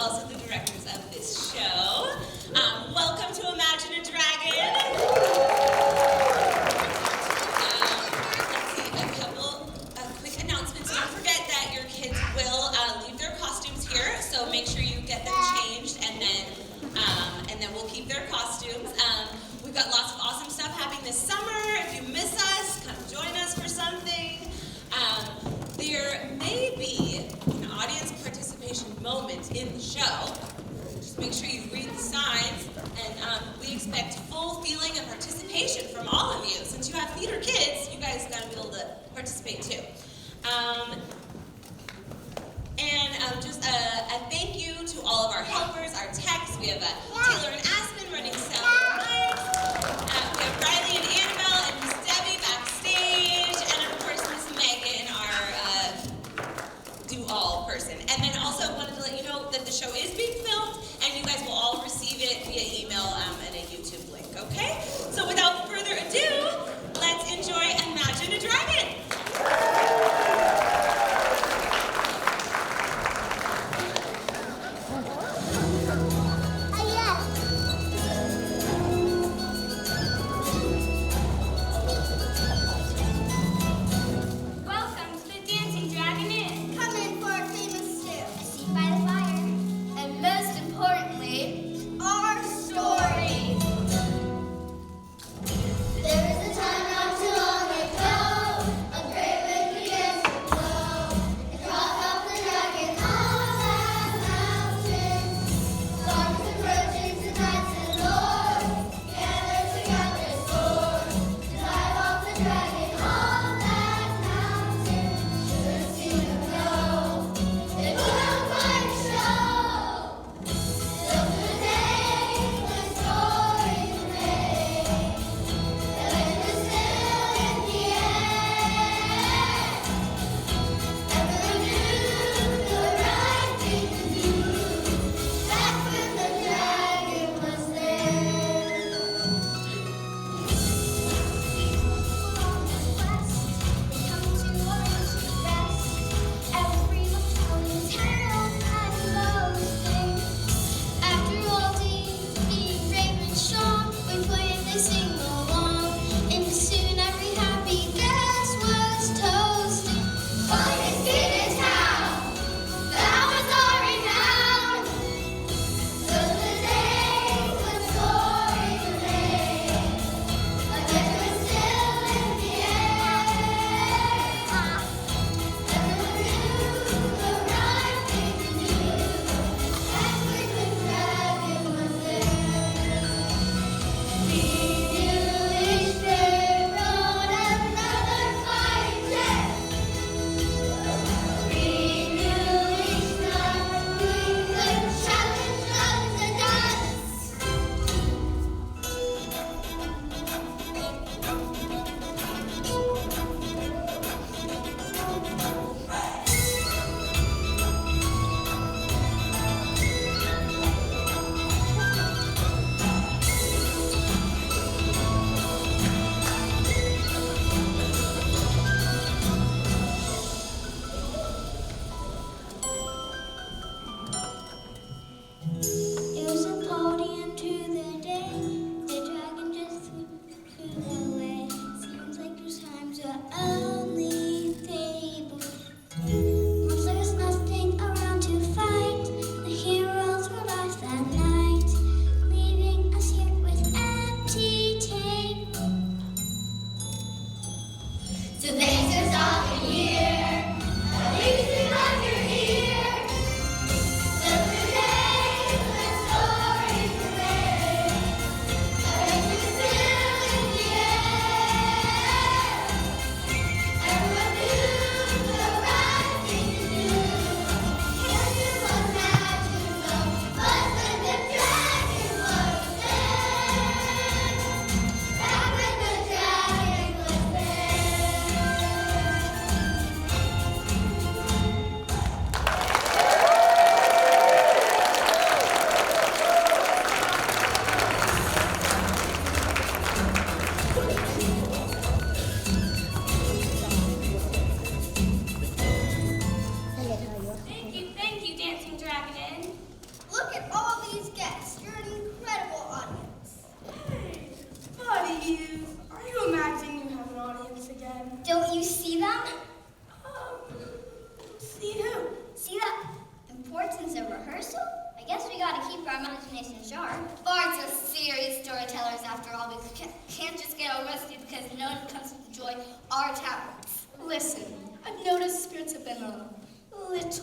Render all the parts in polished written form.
also the directors of this show. Welcome to Imagine a Dragon. Let's see, a couple quick announcements. Don't forget that your kids will leave their costumes here, so make sure you get them changed, and then we'll keep their costumes. We've got lots of awesome stuff happening this summer. If you miss us, come join us for something. There may be an audience participation moment in the show. Just make sure you read the signs, and we expect full feeling and participation from all of you. Since you have theater kids, you guys got to be able to participate too. Just a thank you to all of our helpers, our techs. We have Taylor and Aspen running sound and lights. We have Riley and Annabelle and Miss Debbie backstage, and of course Miss Megan, our do-all person. And then also wanted to let you know that the show is being filmed, and you guys will all receive it via email and a YouTube link, okay? So without further ado, let's enjoy Imagine a Dragon! There is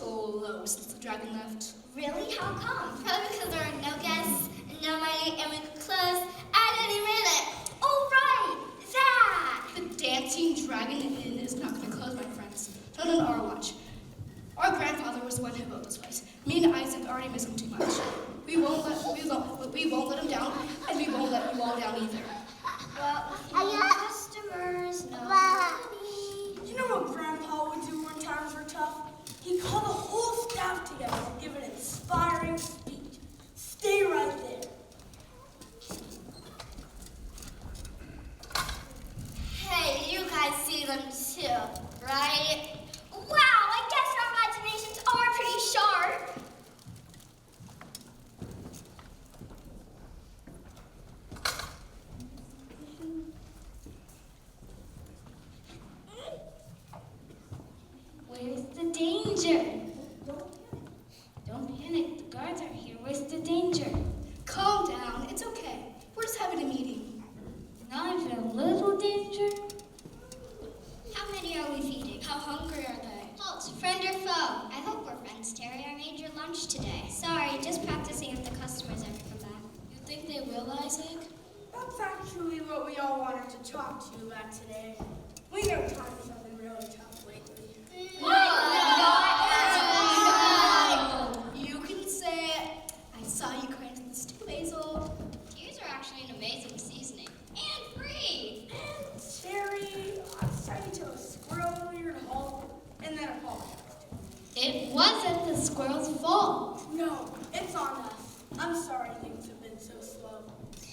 low since the dragon left. Really? How come? Probably because there are no guests and no money and we could close at any minute. Oh, right! That! The Dancing Dragon Inn is not going to close, my friends. Not on our watch. Our grandfather was the one who built this place. Me and Isaac already miss him too much. We won't let him down, and we won't let you all down either. Well, customers, no money. You know what Grandpa would do when times were tough? He'd call the whole staff together and give an inspiring speech. Stay right there. Hey, you guys see them too, right? Wow, I guess our imaginations are pretty sharp. Where's the danger? Don't panic. The guards are here. Where's the danger? Calm down. It's okay. We're just having a meeting. Not even a little danger? How many are we feeding? How hungry are they? Halt, friend or foe? I hope we're friends, Terry. I made your lunch today. Sorry, just practicing if the customers ever come back. You think they will, Isaac? That's actually what we all wanted to talk to you about today. We know times have been really tough lately. You can say it. I saw you crying to the stew, Basil. Tears are actually an amazing seasoning. And free! And Terry, I decided to tell a squirrel earlier to halt and then apologized. It wasn't the squirrel's fault. No, it's on us. I'm sorry things have been so slow.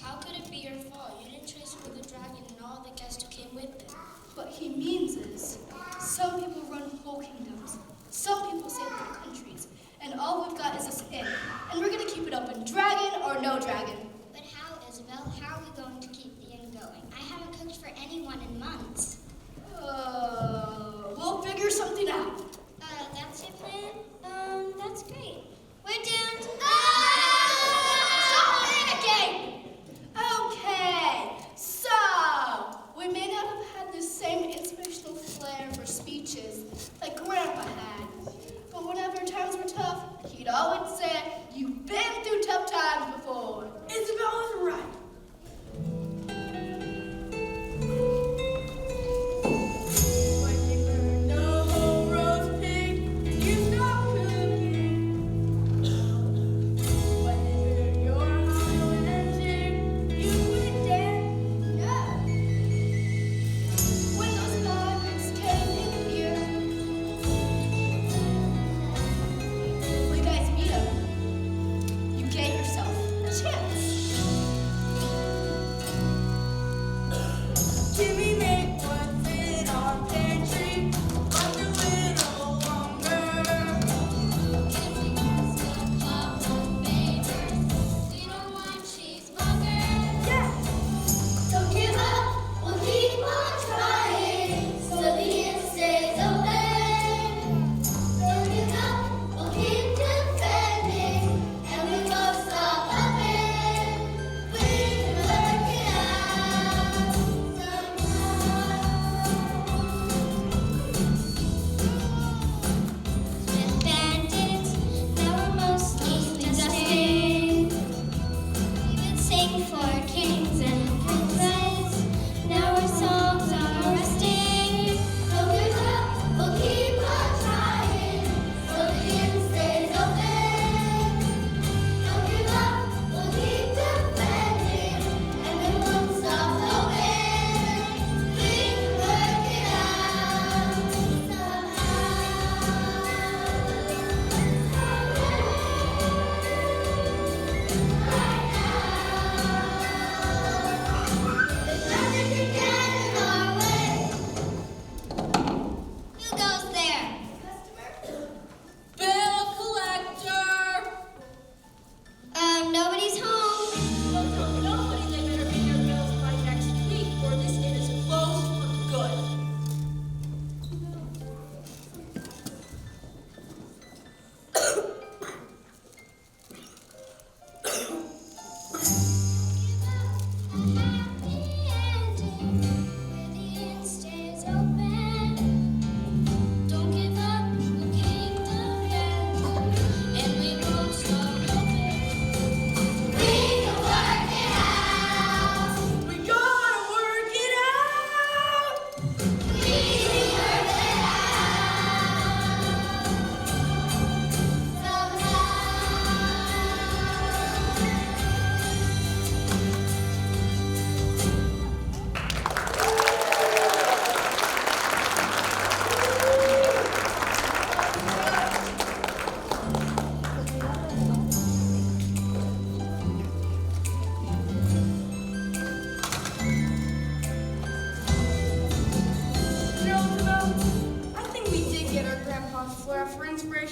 How could it be your fault? You didn't chase away the dragon and all the guests who came with them. What he means is, some people run whole kingdoms, some people save their countries, and all we've got is this inn. And we're gonna keep it open, dragon or no dragon. But how, Isabel? How are we going to keep the inn going? I haven't cooked for anyone in months. We'll figure something out. That's your plan? That's great. We're doomed. Stop panicking! Okay, so we may not have had the same inspirational flair for speeches like Grandpa had, but whenever times were tough, he'd always say, "You've been through tough times before." Isabel is right.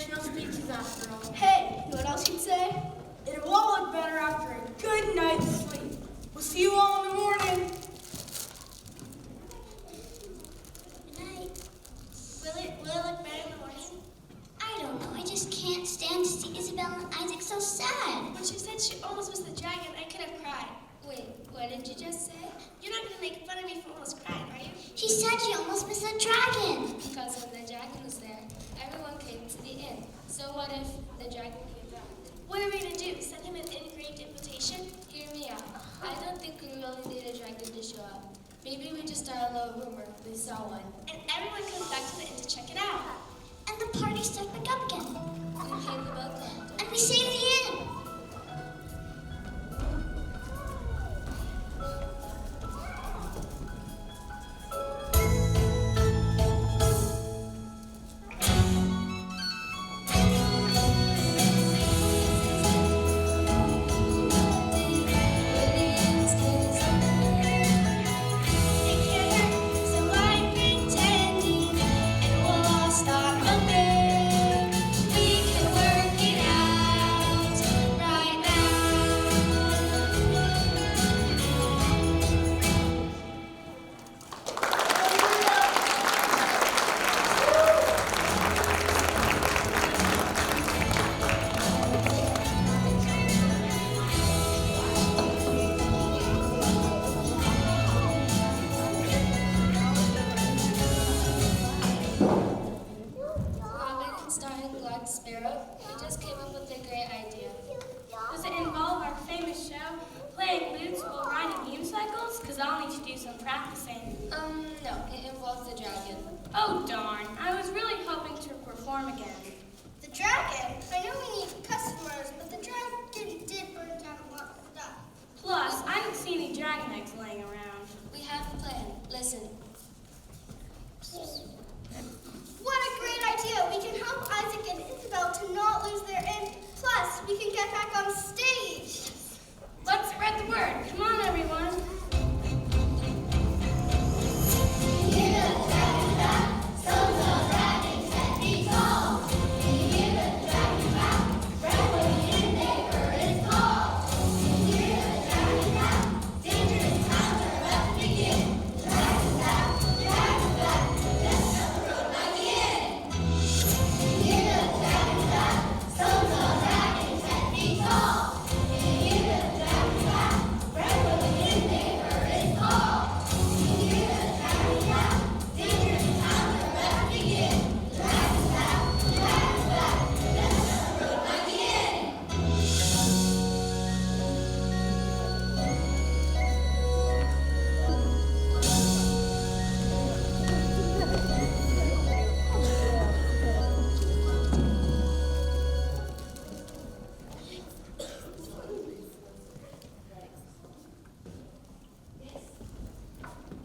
inspirational speeches after all. Hey, you know what else he'd say? It'll all look better after a good night's sleep. We'll see you all in the morning. Good night. Will it look better in the morning? I don't know. I just can't stand to see Isabel and Isaac so sad. When she said she almost missed the dragon, I could have cried. Wait, what did you just say? You're not going to make fun of me for almost crying, are you? She said she almost missed the dragon. Because when the dragon was there, everyone came to the inn. So what if the dragon came back? What are we going to do? Send him an engraved invitation? Hear me out. I don't think we really need a dragon to show up. Maybe we just start a little rumor we saw one. And everyone comes back to the inn to check it out. And the party starts back up again. We pay the boat collector. And we save the inn. Does it involve our famous show, playing lutes while riding unicycles? Because I'll need to do some practicing. No, it involves the dragon. Oh, darn. I was really hoping to perform again. The dragon? I know we need customers, but the dragon did burn down a lot of stuff. Plus, I don't see any dragon eggs laying around. We have a plan. Listen. What a great idea! We can help Isaac and Isabel to not lose their inn. Plus, we can get back on stage. Let's spread the word. Come on, everyone.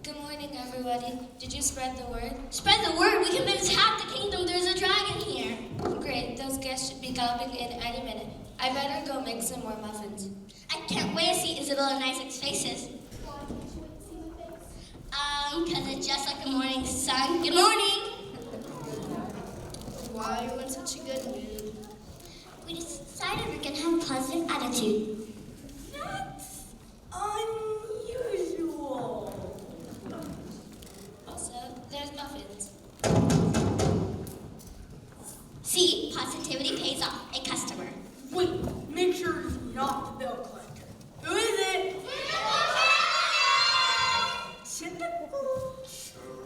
Good morning, everybody. Did you spread the word? Spread the word. We can miss half the kingdom. There's a dragon here. Great. Those guests should be galloping in any minute. I better go make some more muffins. I can't wait to see Isabel and Isaac's faces. Because it's just like the morning sun. Good morning. Why are you in such a good mood? We decided we're going to have a positive attitude. That's unusual. Also, there's muffins. See, positivity pays off. A customer. Wait, make sure it's not the bill collector. Who is it? Typical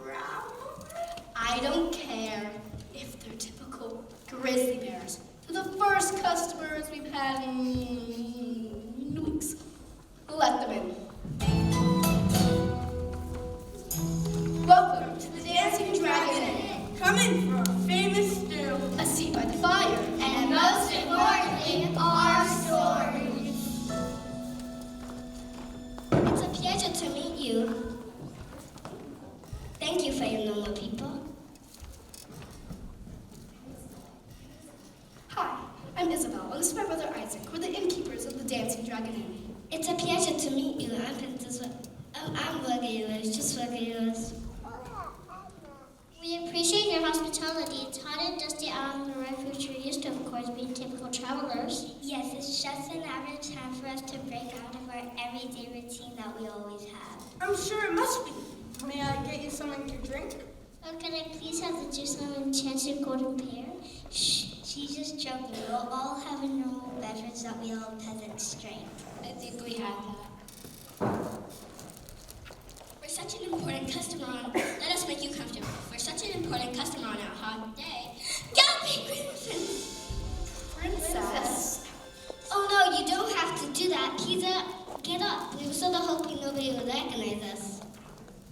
traveler? I don't care if they're typical grizzly bears. They're the first customers we've had in weeks. Let them in. Welcome to the Dancing Dragon Inn. Coming for a famous stew. A seat by the fire. And most importantly, our stories. It's a pleasure to meet you. Thank you for your normal people. Hi, I'm Isabel, and this is my brother Isaac. We're the innkeepers of the Dancing Dragon Inn. It's a pleasure to meet you. I'm Vagilus, just Vagilus. We appreciate your hospitality. It's hot and dusty out on the refuge which we're used to, of course, being typical travelers. Yes, it's just an average time for us to break out of our everyday routine that we always have. I'm sure it must be. May I get you something to drink? Oh, could I please have the juice from Enchanted Golden Pear? Shh, she's just joking. We'll all have a normal beverage that we all peasants drink. I think we have that. We're such an important customer on... Let us make you comfortable. We're such an important customer on our hot day. Galloping Princess! Oh no, you don't have to do that. Get up. We were sort of hoping nobody would recognize us.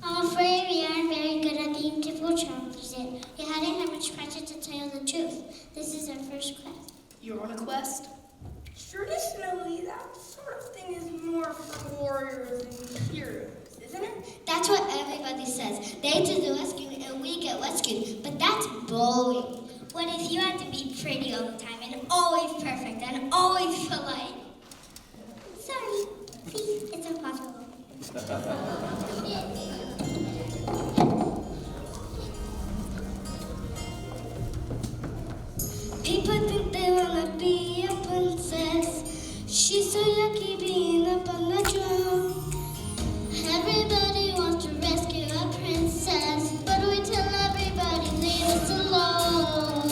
I'm afraid we aren't very good at being typical travelers yet. We hadn't had much practice to tell you the truth. This is our first quest. You're on a quest? Traditionally, that sort of thing is more for warriors and heroes, isn't it? That's what everybody says. They do the rescuing and we get rescued. But that's bullying. What if you had to be pretty all the time and always perfect and always polite? Sorry. See, it's impossible. People think they wanna be a princess. She's so yucky being up on the drum. Everybody wants to rescue a princess, but we tell everybody leave us alone.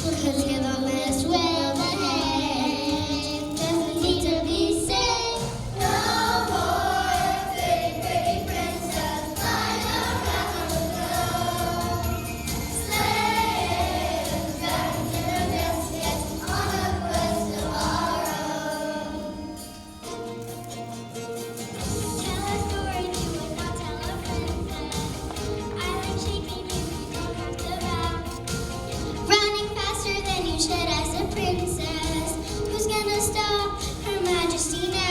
Because you're the best way behave. Doesn't need to be safe. No more pretty princess flying around the globe. Slaves back to the biscuits on a quest of our own. Tell a story to a not tell a princess. Island shaking you don't have to bow. Running faster than you should as a princess. Who's gonna stop Her Majesty now?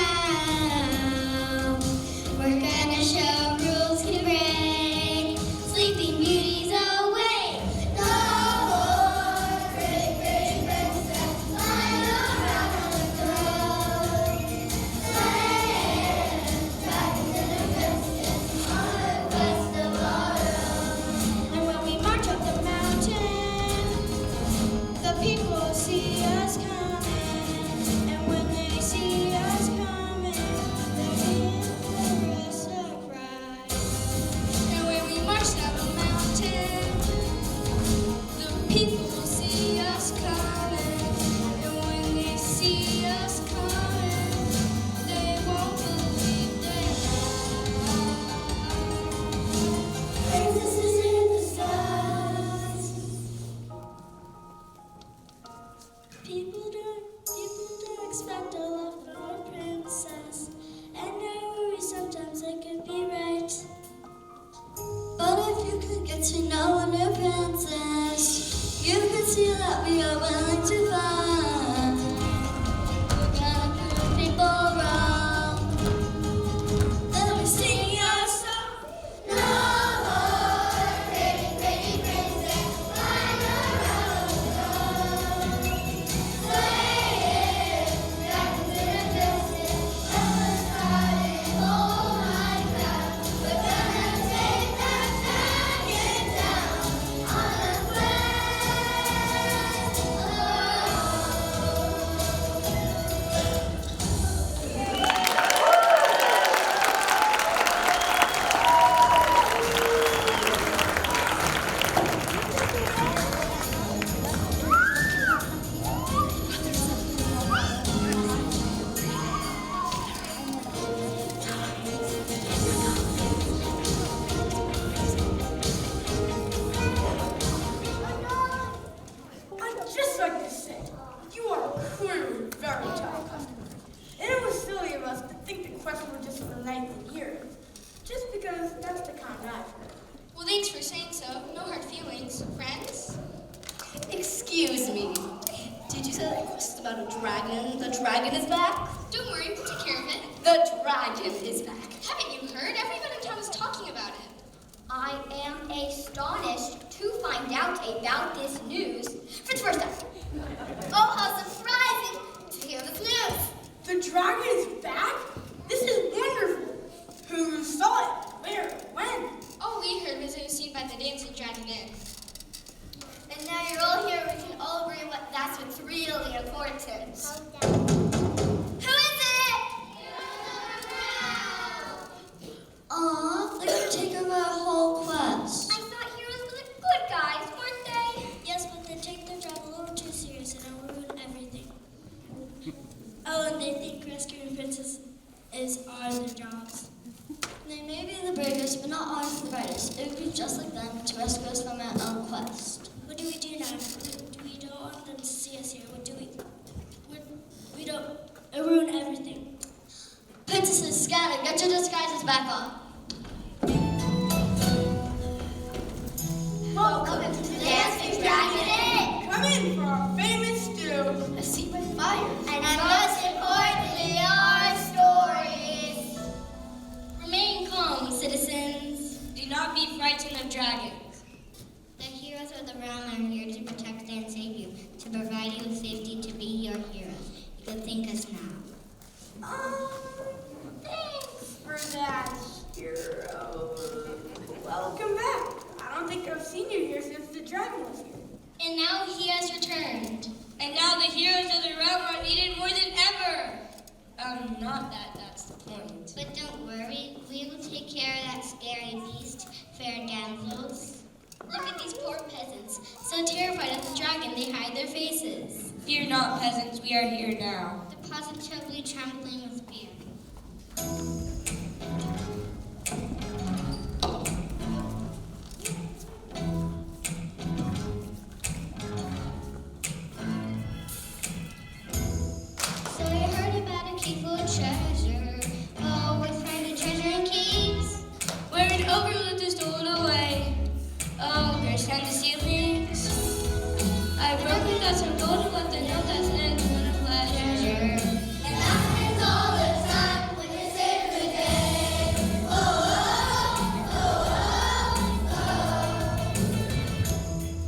We're gonna show rules can break. Sleeping Beauty's away. No more pretty princess flying around on the throne. Slaves back into the biscuits on a quest of our own. And when we march up the mountain, the people see us coming. And when they see us coming, they're in for a surprise. And when we march down the mountain, the people will see us coming. And when they see us coming, they won't believe their eyes. Princesses in the skies. People don't expect a lot from a princess. And I worry sometimes I could be right. But if you could get to know a new princess, you could see that we are willing to fight. We're gonna prove people wrong. Let me sing your song. No more pretty princess flying around the globe. Slaves back into the biscuits of the starting whole night crowd. We're gonna take that dragon down on a quest of our I'd just like to say, you are clearly very tough. And it was silly of us to think the quests were just for knights and heroes. Just because that's the kind I've heard. Well, thanks for saying so. No hard feelings. Friends? Excuse me. Did you say that quest is about a dragon? The dragon is back? Don't worry, we'll take care of it. The dragon is back. Haven't you heard? Everyone in town is talking about it. I am astonished to find out about this news for the first time. Oh, how surprising to hear this news. The dragon is back? This is wonderful. Who saw it? Where? When? All we heard was it was seen by the dancing dragon inn. And now you're all here it's really important. Who is it? Aw, they're gonna take over our whole quest. I thought heroes were the good guys, weren't they? Yes, but they take their job a little too serious and it'll ruin everything. Oh, and they think rescuing princesses are their jobs. They may be the bravest, but not always the brightest. It would be just like them to rescue us from our own quest. What do we do now? We don't want them to see us here. What do we? We don't. It ruin everything. Princesses, scatter. Get your disguises back on. Welcome to the Dancing Dragon Inn. Come in for our famous stew. A seat by the fire. And most importantly, our stories. Remain calm, citizens. Do not be frightened of dragons. The heroes of the realm are here to protect and save you, to provide you with safety, to be your heroes. You can thank us now. Thanks for that, hero. Welcome back. I don't think I've seen you here since the dragon was here. And now he has returned. And now the heroes of the realm are needed more than ever. Not that that's the point. But don't worry, we will take care of that scary beast, fair damsels. Look at these poor peasants, so terrified of the dragon they hide their faces. Fear not, peasants, we are here now. They're positively trembling with fear. So we heard about a key full of treasure. Oh, we find a treasure in caves. Where an overlooked is stolen away. Oh, there's time to see things. I've broken got some gold and left a note that's next to a pleasure. And that happens all the time when you save the day.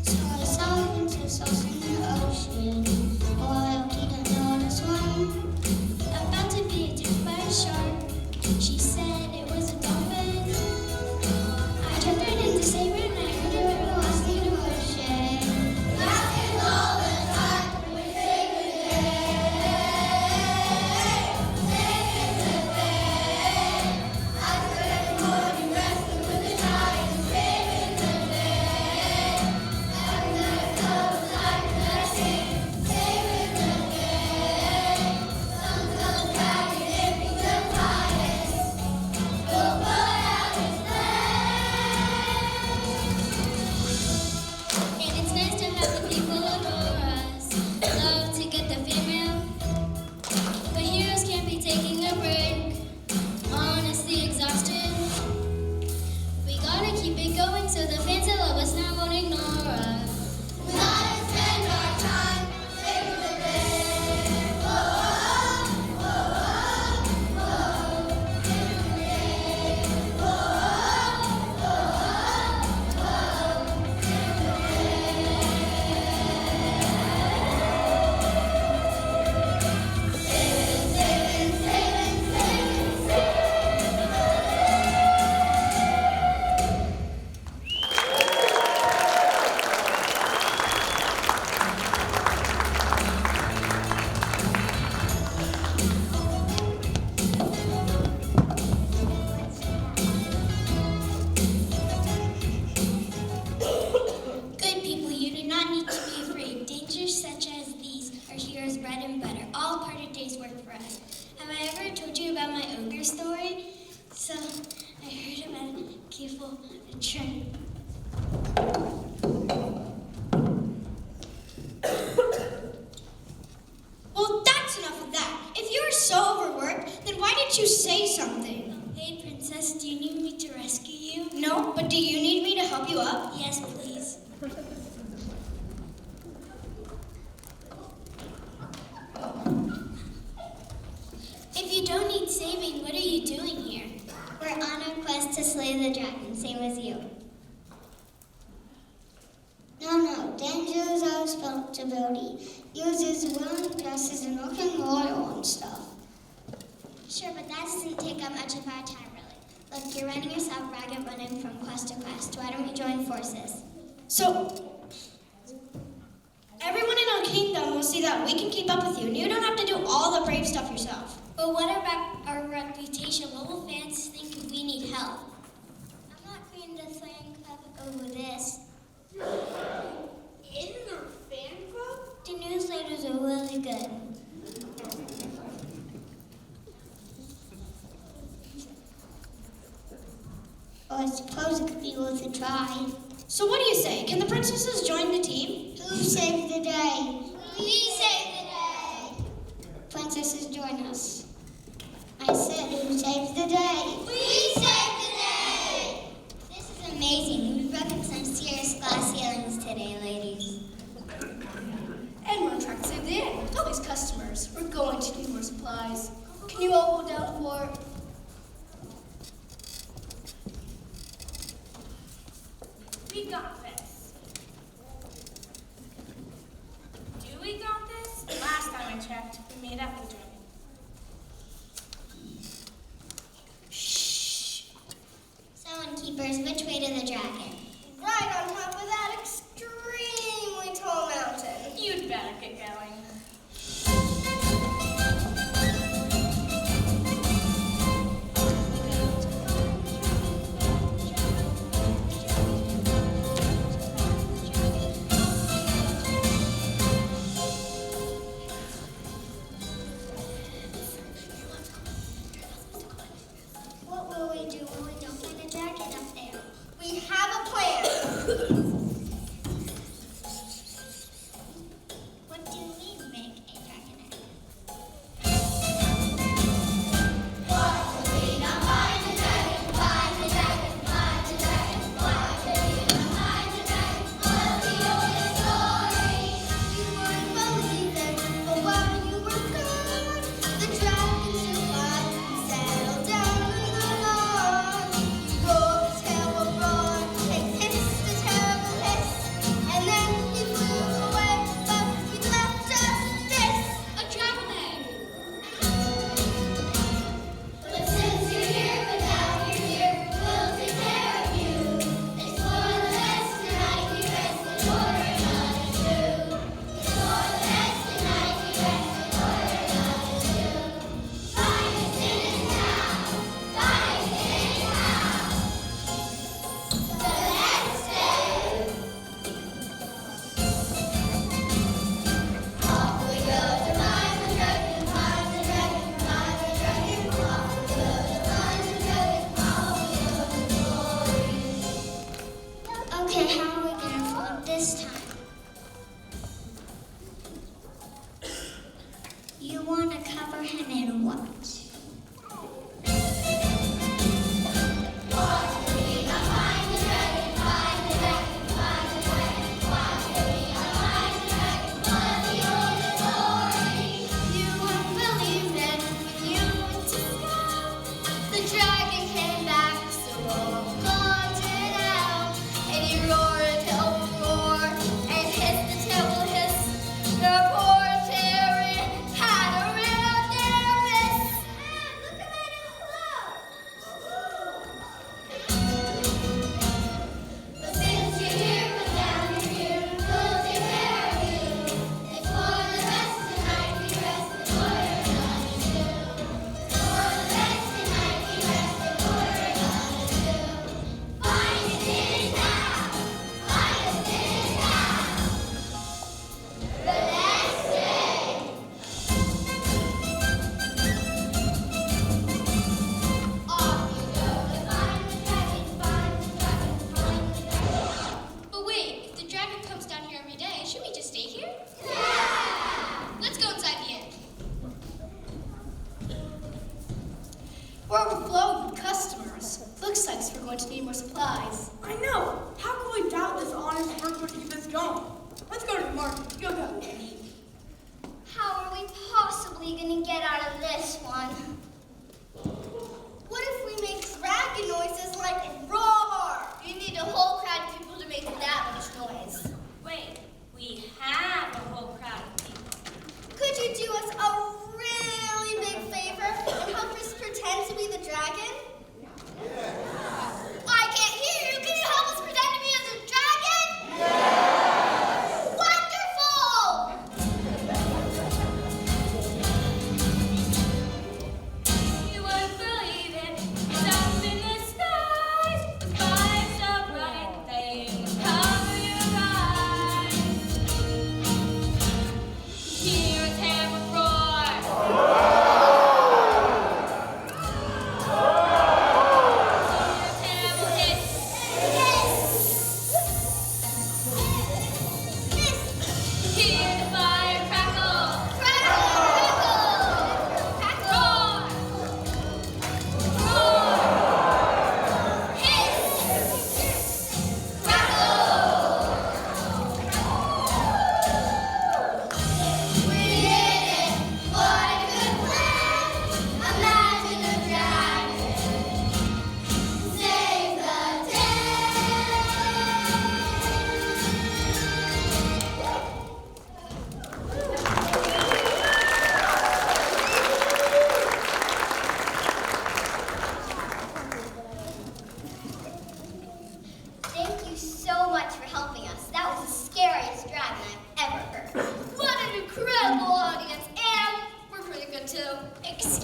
So I saw into sauce in the ocean. Oh, I didn't know this one. About to be attacked by a shark. She said it was a dolphin. I turned it into saber and I heard it lost in the ocean. That is all the time when we save the day. Save the day. I spent every morning wrestling with the tide and saving the day. Every night I felt like I sing, saving the day. Sometimes dragging if he's the tightest, we'll put out his and it's nice to have the people adore us. Love to get the female. But heroes can't be taking a break. Honestly exhausted. We gotta keep it going so the fans that love us now won't ignore us. We gotta spend our time saving the day. Whoa, whoa, whoa, whoa, saving the day. Whoa, whoa, whoa, saving the Good people, you do not need to be afraid. Dangers such as these are heroes' bread and butter, all part of day's work for us. Have I ever told you about my ogre story? So, I heard about a careful return. Well, that's enough of that. If you were so overworked, then why didn't you say something? Hey, princess, do you need me to rescue you? No, but do you need me to help you up? Yes, please. If you don't need saving, what are you doing here? We're on a quest to slay the dragon, same as you. No, Danger's our responsibility. Uses one dresses and rock and roll and stuff. Sure, but that doesn't take up much of our time, really. Look, you're running yourself ragged running from quest to quest. Why don't we join forces? So, everyone in our kingdom we'll see that we can keep up with you, and you don't have to do all the brave stuff yourself. But what about our reputation? What will fans think if we need help? I'm not going to fan club over this. Isn't there a fan club? The newsletters are really good. Well, I suppose it could be worth a try. So what do you say? Can the princesses join the team? Who saved the day? We saved the day. Princesses, join us. I said, who saved the day? We saved the day. This is amazing. We've broken some serious glass ceilings today, ladies. And we're on track to save the day. With all these customers, we're going to need more supplies. Can you all hold down the fort? We got this. Do we got this? Last time I checked, we made up the dragon. Someone keepers, which way to the dragon? Right on top of that extremely tall mountain. You'd better get going. What will we do when we don't find a dragon up there? We have a plan. What do we make a dragon out of? Why could we not find the dragon? Find the dragon, find the dragon. Why could we not find the dragon? What's the oldest story? You weren't believing, but while you were gone, the dragon survived and settled down with the lawn. You roared the terrible roar, and hissed the terrible hiss, and then you flew away, but you left us this. A dragon egg! But since you're here, but now you're here, we'll take care of you. Explore the nest tonight, we rest and order none is true. Explore the nest tonight, we rest and order none is true. Finest in town, finest in town. The next day, off we go to find the dragon, find the dragon, find the dragon. Off we go to find the dragon, off we go to glory. Okay, how are we gonna float this time? You wanna cover him in what? Why could we not find the dragon, find the dragon, find the dragon? Why could we not find the dragon? What's the oldest story? You wouldn't believe it when you went to school. The dragon came back, so all haunted out. And he roared a terrible roar, and hissed a terrible hiss. The poor Terran had a real nervous.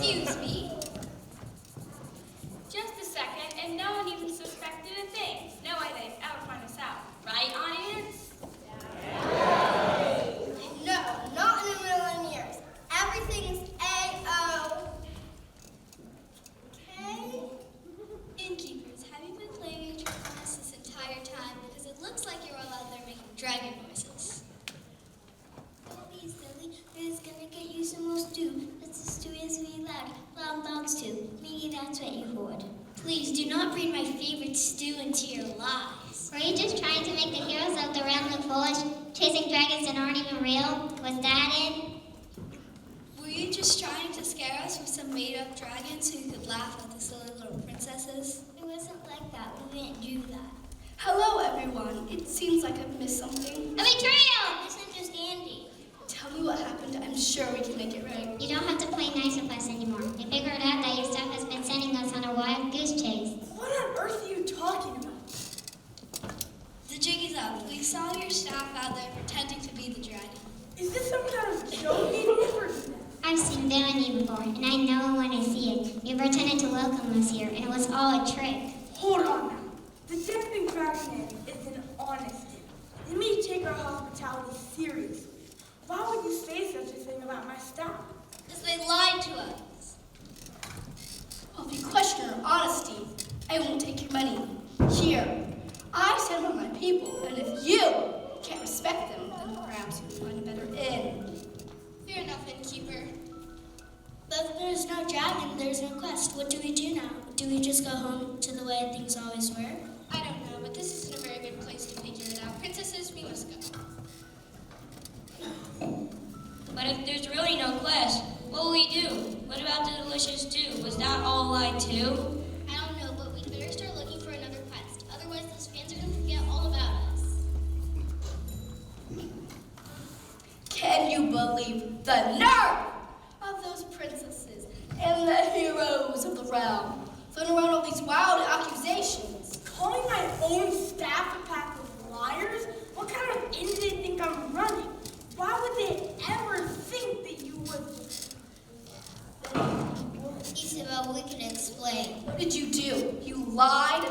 Excuse me. Just a second, and no one even suspected a thing. No way they'd ever find us out. Right, audience? No, not in a million years. Everything's A-O. Okay? Innkeepers, have you been playing your trick on us this entire time? Because it looks like you're all out there making dragon noises. Don't be silly. It's gonna get you some more stew. But the stew is really loud. Loud dogs stew. Maybe that's what you heard. Please do not bring my favorite stew into your lies. Were you just trying to make the heroes of the realm look foolish? Chasing dragons that aren't even real? Was that it? Were you just trying to scare us with some made-up dragons so you could laugh at the silly little princesses? It wasn't like that. We didn't do that. Hello, everyone. It seems like I've missed something. A betrayal! Misunderstanding. Tell me what happened. I'm sure we can make it right. You don't have to play nice with us anymore. We figured out that your stuff has been sending us on a wild goose chase. What on earth are you talking about? The jig is up. We saw your staff out there pretending to be the dragon. Is this some kind of joke you've ever seen? I've seen villainy before, and I know it when I see it. You pretended to welcome us here, and it was all a trick. Hold on now. The Dancing Dragon is an honest dude. You may take our hospitality seriously. Why would you say such a thing about my staff? Because they lied to us. Well, if you question our honesty, I won't take your money. Here, I stand by my people, and if you can't respect them, then perhaps you'll find a better inn. Fair enough, innkeeper. But if there's no dragon, there's no quest. What do we do now? Do we just go home to the way things always were? I don't know, but this isn't a very good place to figure it out. Princesses, we must go. But if there's really no quest, what will we do? What about the delicious stew? Was that all a lie too? I don't know, but we better start looking for another quest. Otherwise, those fans are going to forget all about us. Can you believe the nerve of those princesses and the heroes of the realm throwing around all these wild accusations? Calling my own staff a pack of liars? What kind of inn do they think I'm running? Why would they ever think that you would? Isabel, we can explain. What did you do? You lied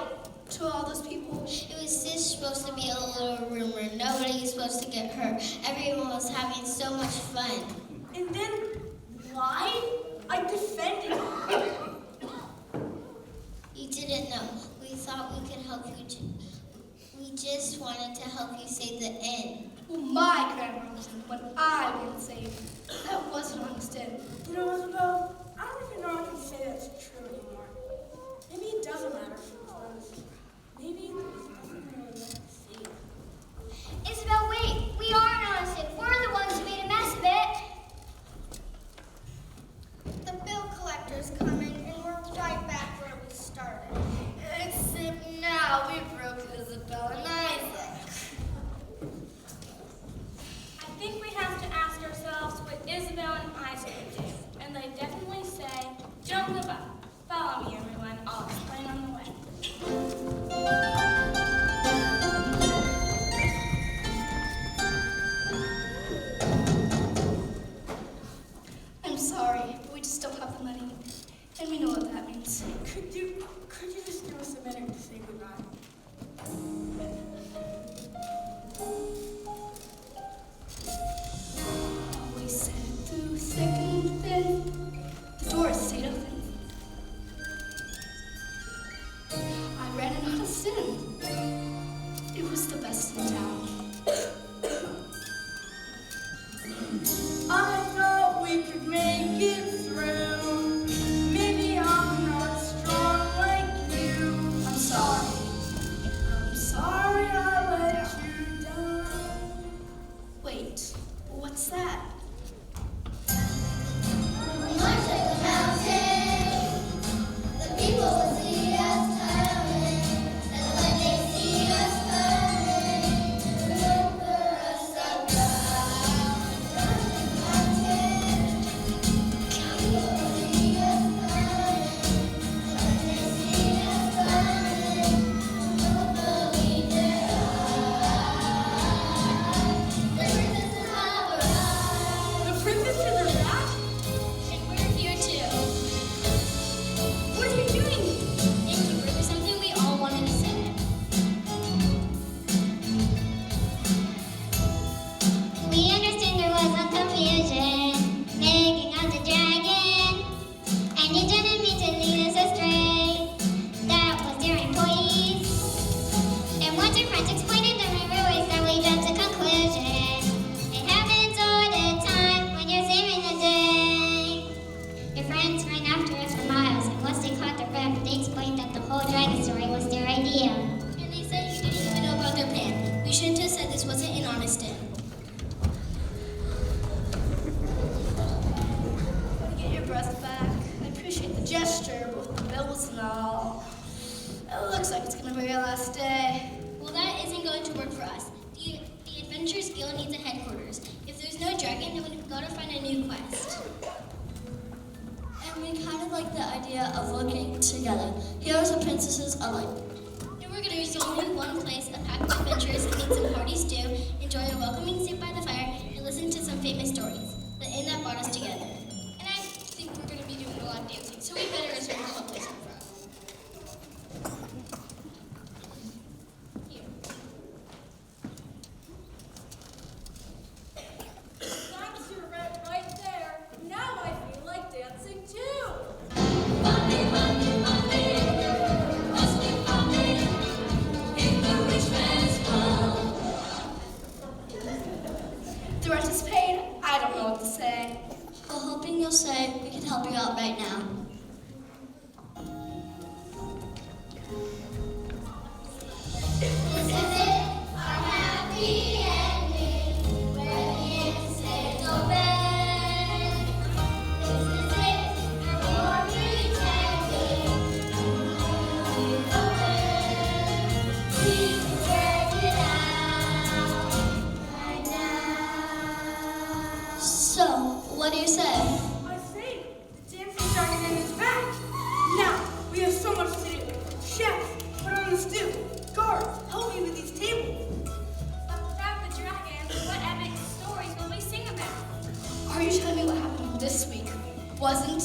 to all those people? It was just supposed to be a little rumor. Nobody was supposed to get hurt. Everyone was having so much fun. And then lied? I defended you. You didn't know. We thought we could help you. We just wanted to help you save the inn. Well, my grandma was when I didn't say that wasn't understood. You know, Isabel, I don't even know if I can say that's true anymore. Maybe it doesn't matter because maybe there's nothing really left to see. Isabel, wait! We aren't innocent. We're the ones who made a mess of it. The bill collector's coming, and we're right back where we started. Except now we broke Isabel and Isaac. I think we have to ask ourselves what Isabel and Isaac would do. And they definitely say, don't give up. Follow me, everyone. I'll explain on the way. I'm sorry, but we just don't have the money. And we know what that means. Could you just give us a minute to say goodbye? We said through thick and thin, the doors stayed open. I ran it out of sin. It was the best in town. I thought we could make it through. Maybe I'm not strong like you. I'm sorry. I'm sorry I let you down. Wait, what's that? day. Well, that isn't going to work for us. The Adventurers Guild needs a headquarters. If there's no dragon, then we've got to find a new quest. And we kind of like the idea of working together, heroes and princesses alike. And we're going to use only one place, a pack of adventurers can eat some hearty stew, enjoy a welcoming seat by the fire, and listen to some famous stories. The inn that brought us together. And I think we're going to be doing a lot of dancing, so we better reserve a club place for us. Here. That's your right there. Now I feel like dancing too. Monday, Monday, Monday, must be Monday in the rich man's world. The rent is paid. I don't know what to say. We're hoping you'll say we can help you out right now. This is it, our happy ending, where the end stays open. This is it, no more pretending, we're open. We can work it out right now. So, what do you say? I say, the dancing dragon inn is back. Now, we have so much to do. Chef, put on the stew. Guards, help me with these tables. But without the dragon, what epic stories will we sing about? Are you telling me what happened this week wasn't